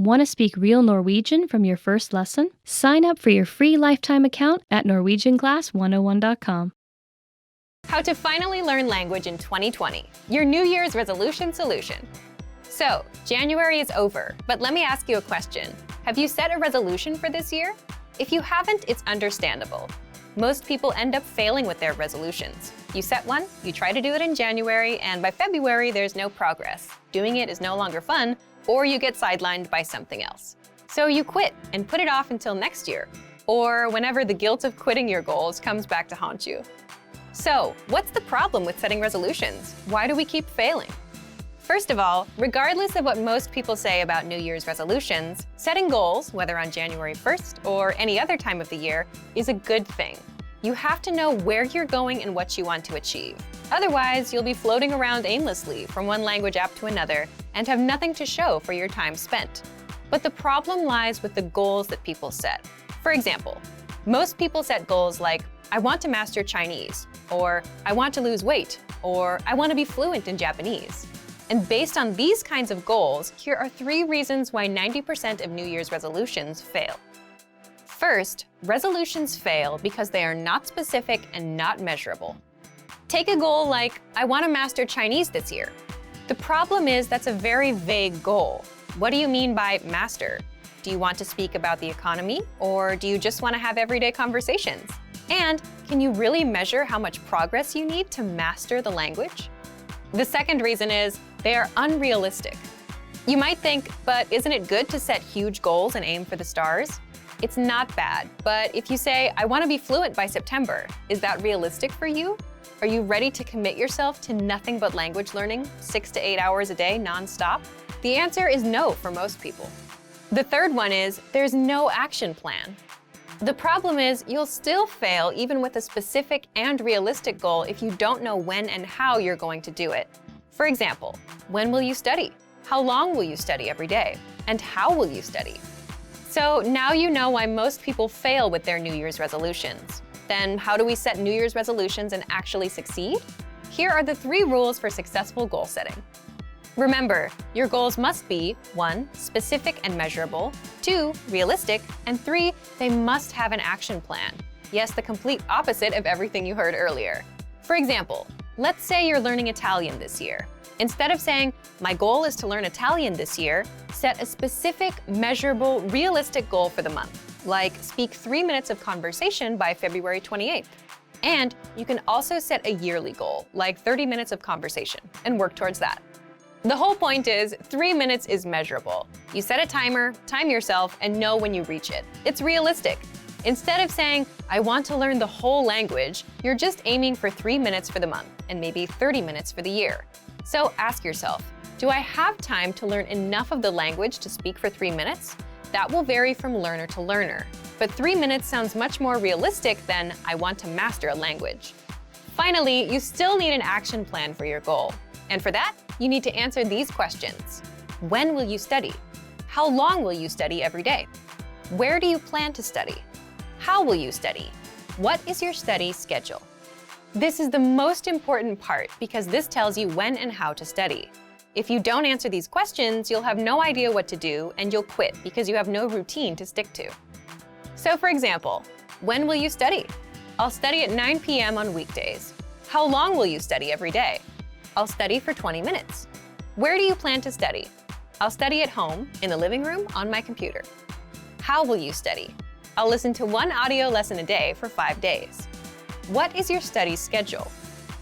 Want to speak real Norwegian from your first lesson? Sign up for your free lifetime account at norwegianclass101.com. How to finally learn language in 2020, your New Year's resolution solution. So, January is over, but let me ask you a question. Have you set a resolution for this year? If you haven't, it's understandable. Most people end up failing with their resolutions. You set one, you try to do it in January, and by February, there's no progress. Doing it is no longer fun, or you get sidelined by something else. So you quit and put it off until next year, or whenever the guilt of quitting your goals comes back to haunt you. So, what's the problem with setting resolutions? Why do we keep failing? First of all, regardless of what most people say about New Year's resolutions, setting goals, whether on January 1st or any other time of the year, is a good thing. You have to know where you're going and what you want to achieve. Otherwise, you'll be floating around aimlessly from one language app to another and have nothing to show for your time spent. But the problem lies with the goals that people set. For example, most people set goals like, I want to master Chinese, or I want to lose weight, or I want to be fluent in Japanese. And based on these kinds of goals, here are 3 reasons why 90% of New Year's resolutions fail. First, resolutions fail because they are not specific and not measurable. Take a goal like, I want to master Chinese this year. The problem is that's a very vague goal. What do you mean by master? Do you want to speak about the economy, or do you just want to have everyday conversations? And can you really measure how much progress you need to master the language? The second reason is they are unrealistic. You might think, but isn't it good to set huge goals and aim for the stars? It's not bad, but if you say, I want to be fluent by September, is that realistic for you? Are you ready to commit yourself to nothing but language learning, 6 to 8 hours a day nonstop? The answer is no for most people. The third one is there's no action plan. The problem is you'll still fail even with a specific and realistic goal if you don't know when and how you're going to do it. For example, when will you study? How long will you study every day? And how will you study? So now you know why most people fail with their New Year's resolutions. Then how do we set New Year's resolutions and actually succeed? Here are the 3 rules for successful goal setting. Remember, your goals must be 1. Specific and measurable, 2. Realistic, and 3. They must have an action plan. Yes, the complete opposite of everything you heard earlier. For example, let's say you're learning Italian this year. Instead of saying, my goal is to learn Italian this year, set a specific, measurable, realistic goal for the month, like speak 3 minutes of conversation by February 28th. And you can also set a yearly goal, like 30 minutes of conversation, and work towards that. The whole point is 3 minutes is measurable. You set a timer, time yourself, and know when you reach it. It's realistic. Instead of saying, I want to learn the whole language, you're just aiming for 3 minutes for the month and maybe 30 minutes for the year. So ask yourself, do I have time to learn enough of the language to speak for 3 minutes? That will vary from learner to learner. But 3 minutes sounds much more realistic than I want to master a language. Finally, you still need an action plan for your goal. And for that, you need to answer these questions. When will you study? How long will you study every day? Where do you plan to study? How will you study? What is your study schedule? This is the most important part because this tells you when and how to study. If you don't answer these questions, you'll have no idea what to do and you'll quit because you have no routine to stick to. So for example, when will you study? I'll study at 9 p.m. on weekdays. How long will you study every day? I'll study for 20 minutes. Where do you plan to study? I'll study at home, in the living room, on my computer. How will you study? I'll listen to 1 audio lesson a day for 5 days. What is your study schedule?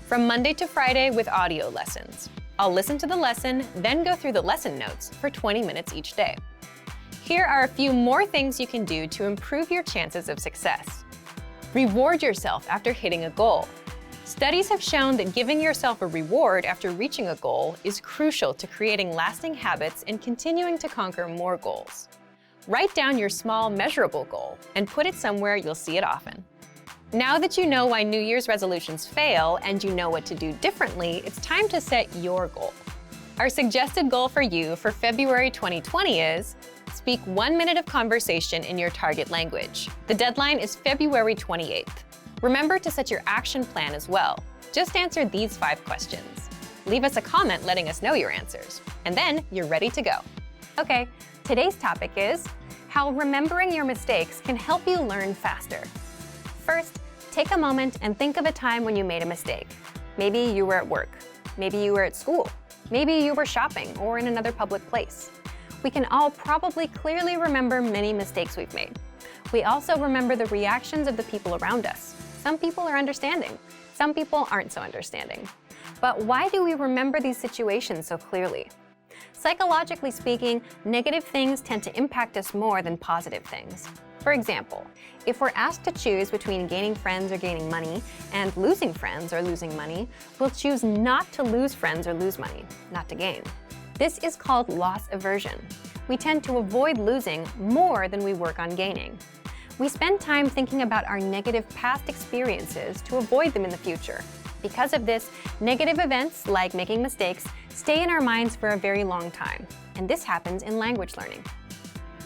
From Monday to Friday with audio lessons. I'll listen to the lesson, then go through the lesson notes for 20 minutes each day. Here are a few more things you can do to improve your chances of success. Reward yourself after hitting a goal. Studies have shown that giving yourself a reward after reaching a goal is crucial to creating lasting habits and continuing to conquer more goals. Write down your small, measurable goal and put it somewhere you'll see it often. Now that you know why New Year's resolutions fail and you know what to do differently, it's time to set your goal. Our suggested goal for you for February 2020 is speak 1 minute of conversation in your target language. The deadline is February 28th. Remember to set your action plan as well. Just answer these 5 questions. Leave us a comment letting us know your answers, and then you're ready to go. Okay, Today's topic is how remembering your mistakes can help you learn faster. First, take a moment and think of a time when you made a mistake. Maybe you were at work, maybe you were at school, maybe you were shopping or in another public place. We can all probably clearly remember many mistakes we've made. We also remember the reactions of the people around us. Some people are understanding, some people aren't so understanding. But why do we remember these situations so clearly? Psychologically speaking, negative things tend to impact us more than positive things. For example, if we're asked to choose between gaining friends or gaining money and losing friends or losing money, we'll choose not to lose friends or lose money, not to gain. This is called loss aversion. We tend to avoid losing more than we work on gaining. We spend time thinking about our negative past experiences to avoid them in the future. Because of this, negative events, like making mistakes, stay in our minds for a very long time. And this happens in language learning.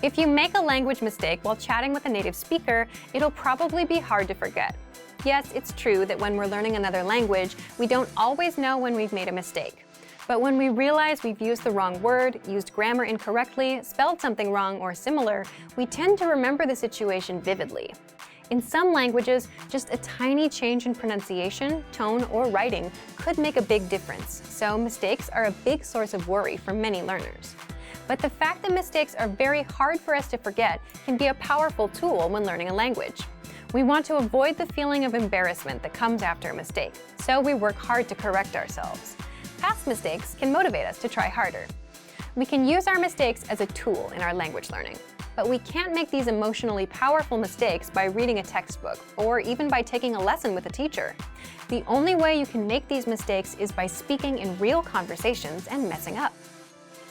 If you make a language mistake while chatting with a native speaker, it'll probably be hard to forget. Yes, it's true that when we're learning another language, we don't always know when we've made a mistake. But when we realize we've used the wrong word, used grammar incorrectly, spelled something wrong or similar, we tend to remember the situation vividly. In some languages, just a tiny change in pronunciation, tone, or writing could make a big difference, so mistakes are a big source of worry for many learners. But the fact that mistakes are very hard for us to forget can be a powerful tool when learning a language. We want to avoid the feeling of embarrassment that comes after a mistake, so we work hard to correct ourselves. Past mistakes can motivate us to try harder. We can use our mistakes as a tool in our language learning. But we can't make these emotionally powerful mistakes by reading a textbook or even by taking a lesson with a teacher. The only way you can make these mistakes is by speaking in real conversations and messing up.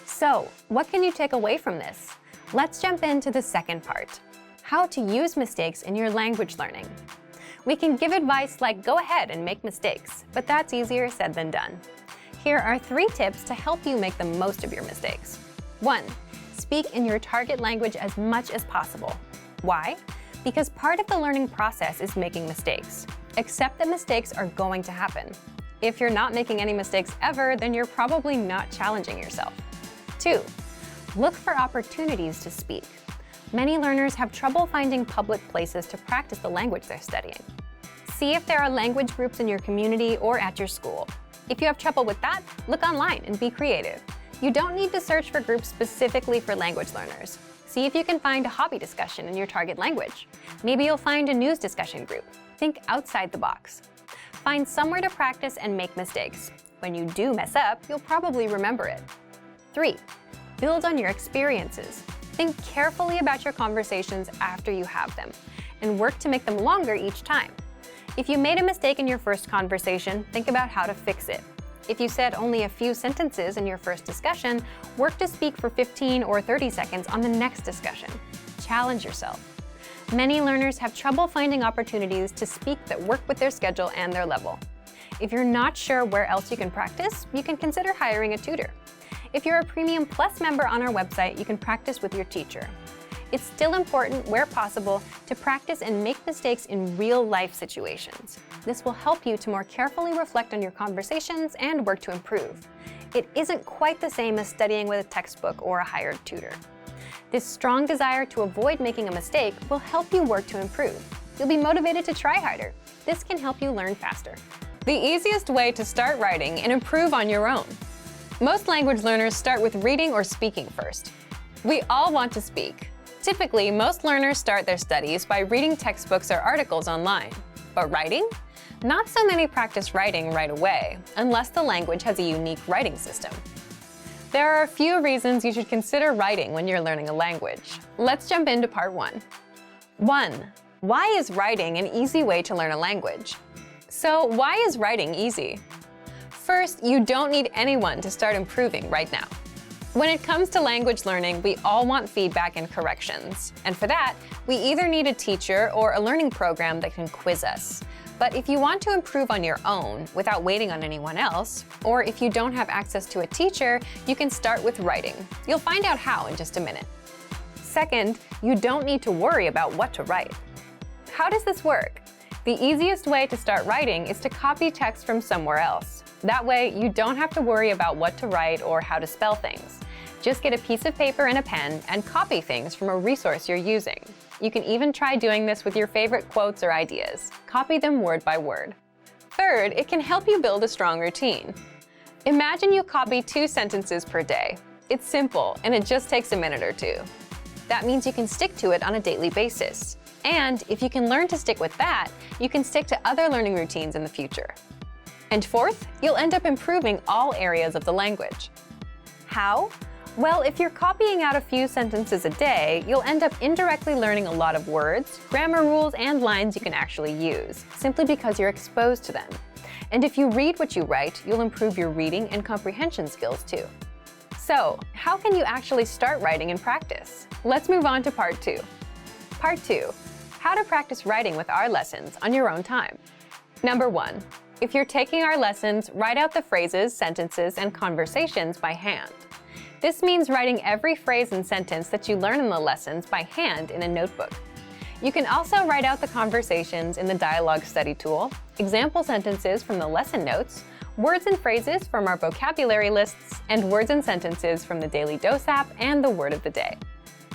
So, what can you take away from this? Let's jump into the second part: how to use mistakes in your language learning. We can give advice like go ahead and make mistakes, but that's easier said than done. Here are 3 tips to help you make the most of your mistakes. 1. Speak in your target language as much as possible. Why? Because part of the learning process is making mistakes. Accept that mistakes are going to happen. If you're not making any mistakes ever, then you're probably not challenging yourself. 2. Look for opportunities to speak. Many learners have trouble finding public places to practice the language they're studying. See if there are language groups in your community or at your school. If you have trouble with that, look online and be creative. You don't need to search for groups specifically for language learners. See if you can find a hobby discussion in your target language. Maybe you'll find a news discussion group. Think outside the box. Find somewhere to practice and make mistakes. When you do mess up, you'll probably remember it. 3. Build on your experiences. Think carefully about your conversations after you have them, and work to make them longer each time. If you made a mistake in your first conversation, think about how to fix it. If you said only a few sentences in your first discussion, work to speak for 15 or 30 seconds on the next discussion. Challenge yourself. Many learners have trouble finding opportunities to speak that work with their schedule and their level. If you're not sure where else you can practice, you can consider hiring a tutor. If you're a Premium Plus member on our website, you can practice with your teacher. It's still important, where possible, to practice and make mistakes in real-life situations. This will help you to more carefully reflect on your conversations and work to improve. It isn't quite the same as studying with a textbook or a hired tutor. This strong desire to avoid making a mistake will help you work to improve. You'll be motivated to try harder. This can help you learn faster. The easiest way to start writing and improve on your own. Most language learners start with reading or speaking first. We all want to speak. Typically, most learners start their studies by reading textbooks or articles online. But writing? Not so many practice writing right away, unless the language has a unique writing system. There are a few reasons you should consider writing when you're learning a language. Let's jump into part 1. 1. Why is writing an easy way to learn a language? So, why is writing easy? First, you don't need anyone to start improving right now. When it comes to language learning, we all want feedback and corrections. And for that, we either need a teacher or a learning program that can quiz us. But if you want to improve on your own without waiting on anyone else, or if you don't have access to a teacher, you can start with writing. You'll find out how in just a minute. Second, you don't need to worry about what to write. How does this work? The easiest way to start writing is to copy text from somewhere else. That way, you don't have to worry about what to write or how to spell things. Just get a piece of paper and a pen and copy things from a resource you're using. You can even try doing this with your favorite quotes or ideas. Copy them word by word. Third, it can help you build a strong routine. Imagine you copy 2 sentences per day. It's simple, and it just takes a minute or 2. That means you can stick to it on a daily basis. And if you can learn to stick with that, you can stick to other learning routines in the future. And fourth, you'll end up improving all areas of the language. How? Well, if you're copying out a few sentences a day, you'll end up indirectly learning a lot of words, grammar rules, and lines you can actually use, simply because you're exposed to them. And if you read what you write, you'll improve your reading and comprehension skills too. So, how can you actually start writing and practice? Let's move on to part 2. Part 2, how to practice writing with our lessons on your own time. Number 1, if you're taking our lessons, write out the phrases, sentences, and conversations by hand. This means writing every phrase and sentence that you learn in the lessons by hand in a notebook. You can also write out the conversations in the dialogue study tool, example sentences from the lesson notes, words and phrases from our vocabulary lists, and words and sentences from the Daily Dose app and the Word of the Day.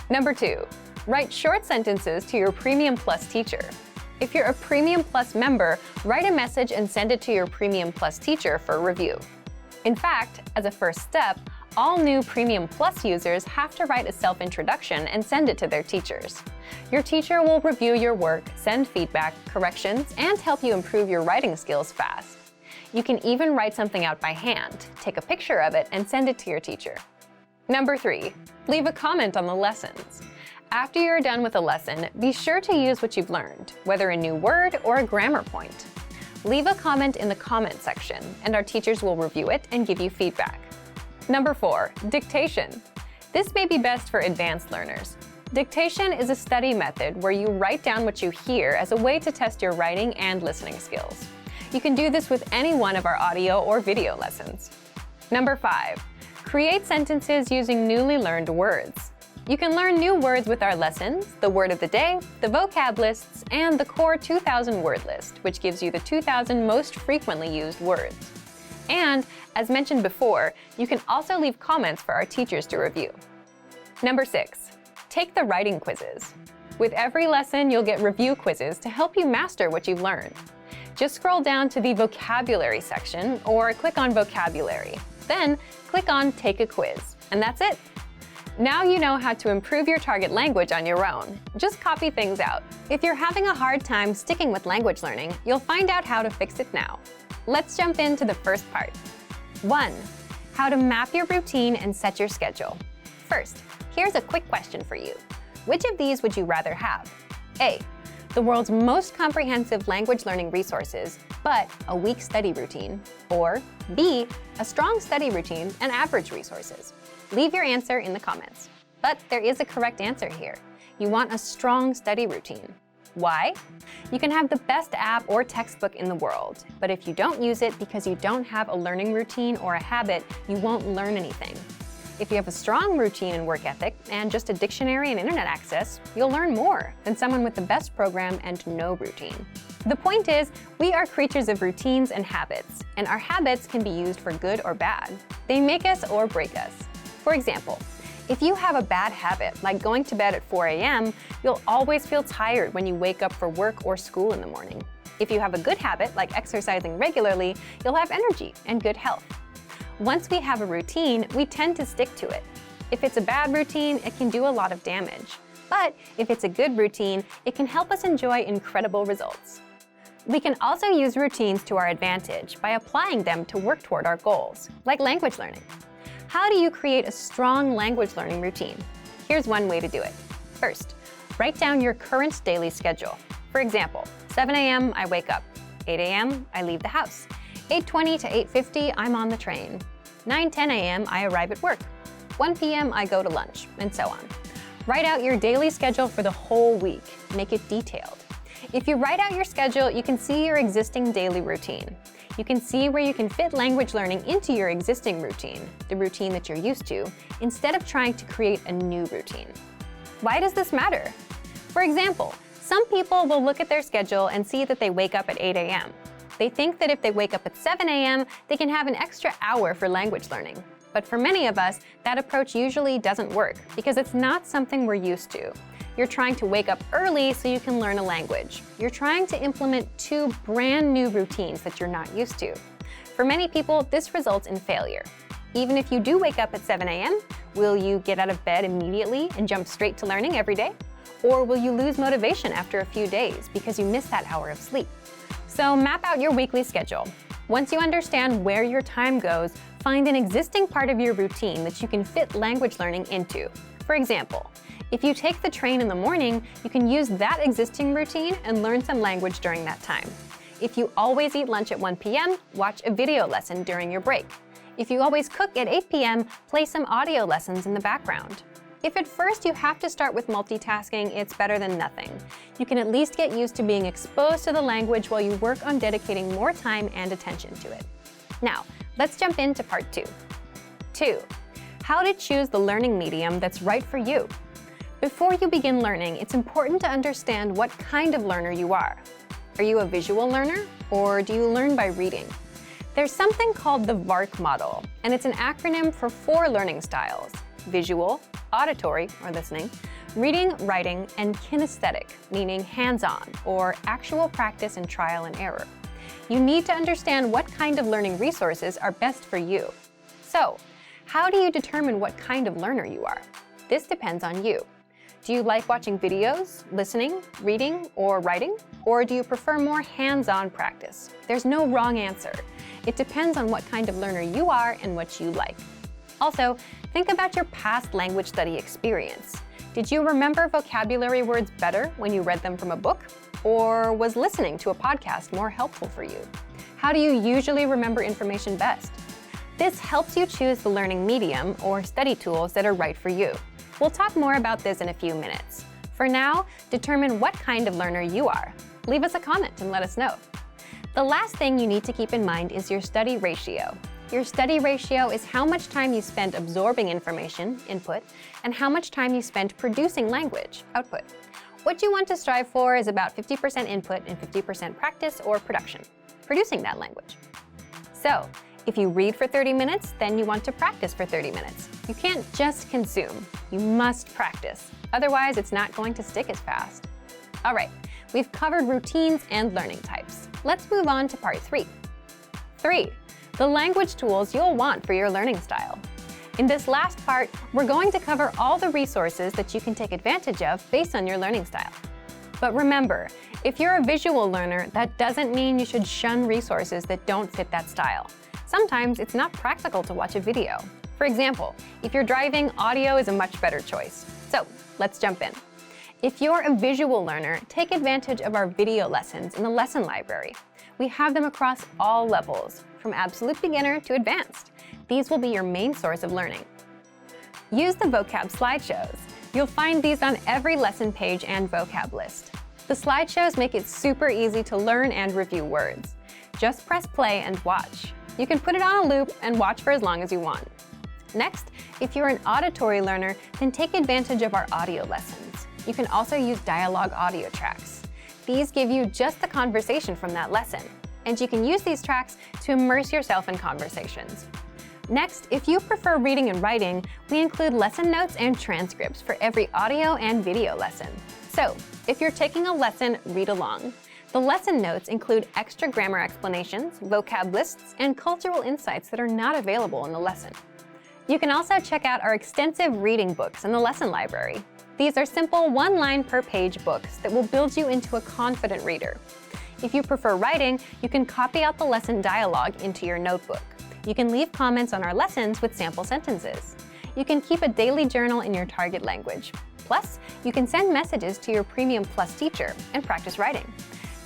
Number 2, write short sentences to your Premium Plus teacher. If you're a Premium Plus member, write a message and send it to your Premium Plus teacher for review. In fact, as a first step, all new Premium Plus users have to write a self-introduction and send it to their teachers. Your teacher will review your work, send feedback, corrections, and help you improve your writing skills fast. You can even write something out by hand, take a picture of it, and send it to your teacher. Number 3, leave a comment on the lessons. After you're done with a lesson, be sure to use what you've learned, whether a new word or a grammar point. Leave a comment in the comment section, and our teachers will review it and give you feedback. Number 4, dictation. This may be best for advanced learners. Dictation is a study method where you write down what you hear as a way to test your writing and listening skills. You can do this with any one of our audio or video lessons. Number 5, create sentences using newly learned words. You can learn new words with our lessons, the word of the day, the vocab lists, and the core 2000 word list, which gives you the 2000 most frequently used words. And, as mentioned before, you can also leave comments for our teachers to review. Number 6, take the writing quizzes. With every lesson, you'll get review quizzes to help you master what you've learned. Just scroll down to the vocabulary section or click on vocabulary. Then click on Take a Quiz, and that's it. Now you know how to improve your target language on your own. Just copy things out. If you're having a hard time sticking with language learning, you'll find out how to fix it now. Let's jump into the first part. 1, how to map your routine and set your schedule. First, here's a quick question for you. Which of these would you rather have? A, the world's most comprehensive language learning resources, but a weak study routine. Or B, a strong study routine and average resources. Leave your answer in the comments. But there is a correct answer here. You want a strong study routine. Why? You can have the best app or textbook in the world, but if you don't use it because you don't have a learning routine or a habit, you won't learn anything. If you have a strong routine and work ethic and just a dictionary and internet access, you'll learn more than someone with the best program and no routine. The point is, we are creatures of routines and habits, and our habits can be used for good or bad. They make us or break us. For example, if you have a bad habit, like going to bed at 4 a.m., you'll always feel tired when you wake up for work or school in the morning. If you have a good habit, like exercising regularly, you'll have energy and good health. Once we have a routine, we tend to stick to it. If it's a bad routine, it can do a lot of damage. But if it's a good routine, it can help us enjoy incredible results. We can also use routines to our advantage by applying them to work toward our goals, like language learning. How do you create a strong language learning routine? Here's one way to do it. First, write down your current daily schedule. For example, 7 a.m. I wake up. 8 a.m. I leave the house. 8:20 to 8:50 I'm on the train. 9:10 a.m. I arrive at work. 1 p.m. I go to lunch, and so on. Write out your daily schedule for the whole week. Make it detailed. If you write out your schedule, you can see your existing daily routine. You can see where you can fit language learning into your existing routine, the routine that you're used to, instead of trying to create a new routine. Why does this matter? For example, some people will look at their schedule and see that they wake up at 8 a.m. They think that if they wake up at 7 a.m., they can have an extra hour for language learning. But for many of us, that approach usually doesn't work because it's not something we're used to. You're trying to wake up early so you can learn a language. You're trying to implement two brand new routines that you're not used to. For many people, this results in failure. Even if you do wake up at 7 a.m., will you get out of bed immediately and jump straight to learning every day? Or will you lose motivation after a few days because you missed that hour of sleep? So map out your weekly schedule. Once you understand where your time goes, find an existing part of your routine that you can fit language learning into. For example, if you take the train in the morning, you can use that existing routine and learn some language during that time. If you always eat lunch at 1 p.m., watch a video lesson during your break. If you always cook at 8 p.m., play some audio lessons in the background. If at first you have to start with multitasking, it's better than nothing. You can at least get used to being exposed to the language while you work on dedicating more time and attention to it. Now, let's jump into part 2. 2. How to choose the learning medium that's right for you. Before you begin learning, it's important to understand what kind of learner you are. Are you a visual learner, or do you learn by reading? There's something called the VARK model, and it's an acronym for 4 learning styles: visual, auditory, or listening, reading, writing, and kinesthetic, meaning hands-on, or actual practice and trial and error. You need to understand what kind of learning resources are best for you. So, how do you determine what kind of learner you are? This depends on you. Do you like watching videos, listening, reading, or writing? Or do you prefer more hands-on practice? There's no wrong answer. It depends on what kind of learner you are and what you like. Also, think about your past language study experience. Did you remember vocabulary words better when you read them from a book? Or was listening to a podcast more helpful for you? How do you usually remember information best? This helps you choose the learning medium or study tools that are right for you. We'll talk more about this in a few minutes. For now, determine what kind of learner you are. Leave us a comment and let us know. The last thing you need to keep in mind is your study ratio. Your study ratio is how much time you spend absorbing information, input, and how much time you spend producing language, output. What you want to strive for is about 50% input and 50% practice or production, producing that language. So, if you read for 30 minutes, then you want to practice for 30 minutes. You can't just consume, you must practice. Otherwise, it's not going to stick as fast. All right, we've covered routines and learning types. Let's move on to part 3. 3. The language tools you'll want for your learning style. In this last part, we're going to cover all the resources that you can take advantage of based on your learning style. But remember, if you're a visual learner, that doesn't mean you should shun resources that don't fit that style. Sometimes it's not practical to watch a video. For example, if you're driving, audio is a much better choice. So let's jump in. If you're a visual learner, take advantage of our video lessons in the lesson library. We have them across all levels, from absolute beginner to advanced. These will be your main source of learning. Use the vocab slideshows. You'll find these on every lesson page and vocab list. The slideshows make it super easy to learn and review words. Just press play and watch. You can put it on a loop and watch for as long as you want. Next, if you're an auditory learner, then take advantage of our audio lessons. You can also use dialogue audio tracks. These give you just the conversation from that lesson, and you can use these tracks to immerse yourself in conversations. Next, if you prefer reading and writing, we include lesson notes and transcripts for every audio and video lesson. So, if you're taking a lesson, read along. The lesson notes include extra grammar explanations, vocab lists, and cultural insights that are not available in the lesson. You can also check out our extensive reading books in the lesson library. These are simple one-line per page books that will build you into a confident reader. If you prefer writing, you can copy out the lesson dialogue into your notebook. You can leave comments on our lessons with sample sentences. You can keep a daily journal in your target language. Plus, you can send messages to your Premium Plus teacher and practice writing.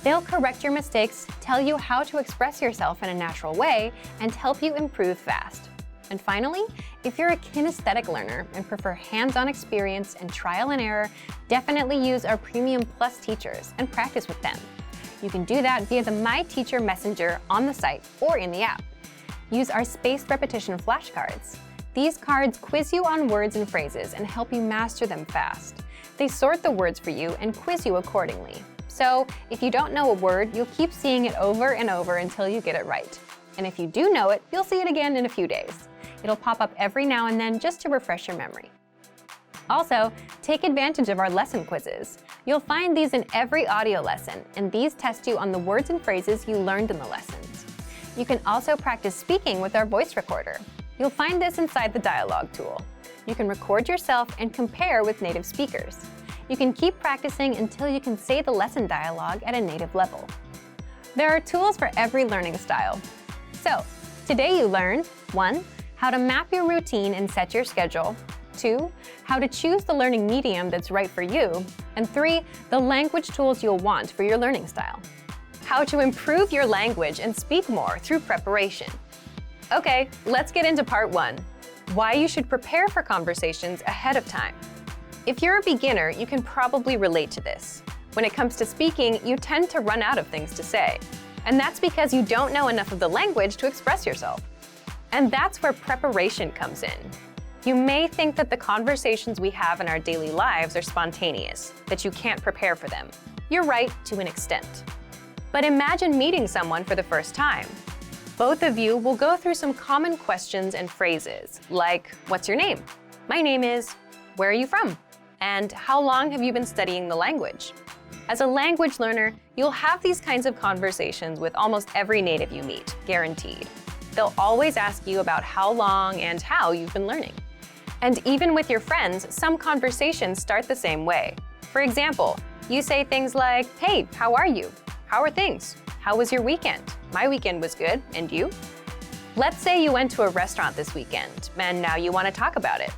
They'll correct your mistakes, tell you how to express yourself in a natural way, and help you improve fast. And finally, if you're a kinesthetic learner and prefer hands-on experience and trial and error, definitely use our Premium Plus teachers and practice with them. You can do that via the My Teacher Messenger on the site or in the app. Use our spaced repetition flashcards. These cards quiz you on words and phrases and help you master them fast. They sort the words for you and quiz you accordingly. So, if you don't know a word, you'll keep seeing it over and over until you get it right. And if you do know it, you'll see it again in a few days. It'll pop up every now and then just to refresh your memory. Also, take advantage of our lesson quizzes. You'll find these in every audio lesson, and these test you on the words and phrases you learned in the lessons. You can also practice speaking with our voice recorder. You'll find this inside the dialogue tool. You can record yourself and compare with native speakers. You can keep practicing until you can say the lesson dialogue at a native level. There are tools for every learning style. So, today you learned 1. How to map your routine and set your schedule. 2. How to choose the learning medium that's right for you. And 3. The language tools you'll want for your learning style. How to improve your language and speak more through preparation. Okay, let's get into part 1. Why you should prepare for conversations ahead of time. If you're a beginner, you can probably relate to this. When it comes to speaking, you tend to run out of things to say. And that's because you don't know enough of the language to express yourself. And that's where preparation comes in. You may think that the conversations we have in our daily lives are spontaneous, that you can't prepare for them. You're right to an extent. But imagine meeting someone for the first time. Both of you will go through some common questions and phrases, like, what's your name? My name is, where are you from? And how long have you been studying the language? As a language learner, you'll have these kinds of conversations with almost every native you meet, guaranteed. They'll always ask you about how long and how you've been learning. And even with your friends, some conversations start the same way. For example, you say things like, hey, how are you? How are things? How was your weekend? My weekend was good, and you? Let's say you went to a restaurant this weekend, and now you want to talk about it.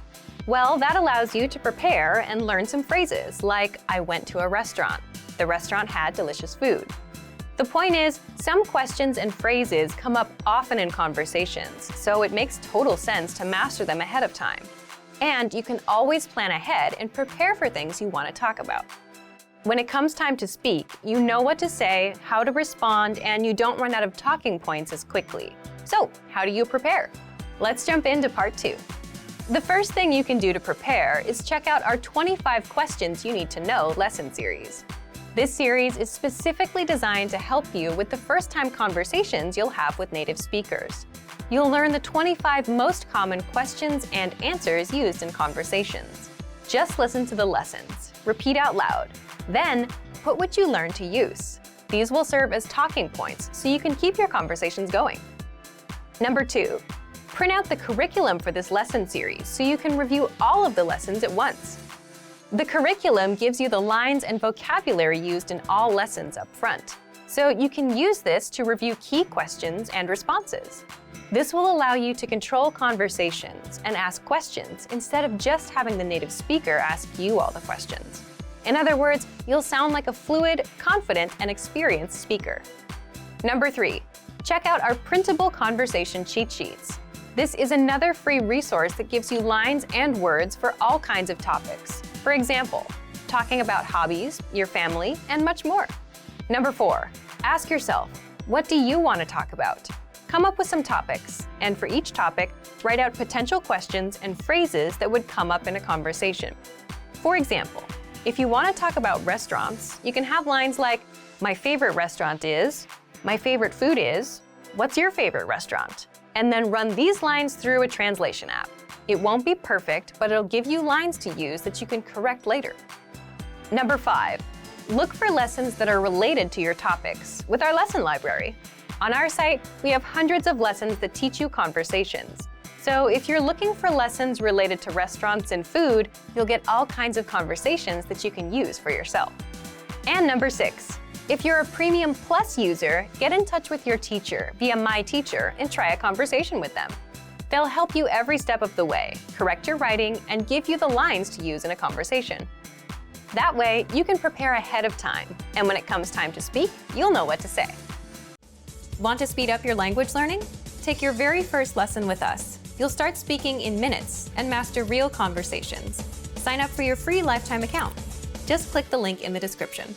Well, that allows you to prepare and learn some phrases like, I went to a restaurant. The restaurant had delicious food. The point is, some questions and phrases come up often in conversations, so it makes total sense to master them ahead of time. And you can always plan ahead and prepare for things you want to talk about. When it comes time to speak, you know what to say, how to respond, and you don't run out of talking points as quickly. So, how do you prepare? Let's jump into part 2. The first thing you can do to prepare is check out our 25 questions you need to know lesson series. This series is specifically designed to help you with the first-time conversations you'll have with native speakers. You'll learn the 25 most common questions and answers used in conversations. Just listen to the lessons, repeat out loud, then put what you learned to use. These will serve as talking points so you can keep your conversations going. Number 2, print out the curriculum for this lesson series so you can review all of the lessons at once. The curriculum gives you the lines and vocabulary used in all lessons up front, so you can use this to review key questions and responses. This will allow you to control conversations and ask questions instead of just having the native speaker ask you all the questions. In other words, you'll sound like a fluid, confident, and experienced speaker. Number 3, check out our printable conversation cheat sheets. This is another free resource that gives you lines and words for all kinds of topics. For example, talking about hobbies, your family, and much more. Number 4, ask yourself, what do you want to talk about? Come up with some topics, and for each topic, write out potential questions and phrases that would come up in a conversation. For example, if you want to talk about restaurants, you can have lines like, my favorite restaurant is, my favorite food is, what's your favorite restaurant? And then run these lines through a translation app. It won't be perfect, but it'll give you lines to use that you can correct later. Number 5, look for lessons that are related to your topics with our lesson library. On our site, we have hundreds of lessons that teach you conversations. So if you're looking for lessons related to restaurants and food, you'll get all kinds of conversations that you can use for yourself. And number 6, if you're a Premium Plus user, get in touch with your teacher via My Teacher and try a conversation with them. They'll help you every step of the way, correct your writing, and give you the lines to use in a conversation. That way, you can prepare ahead of time, and when it comes time to speak, you'll know what to say. Want to speed up your language learning? Take your very first lesson with us. You'll start speaking in minutes and master real conversations. Sign up for your free lifetime account. Just click the link in the description.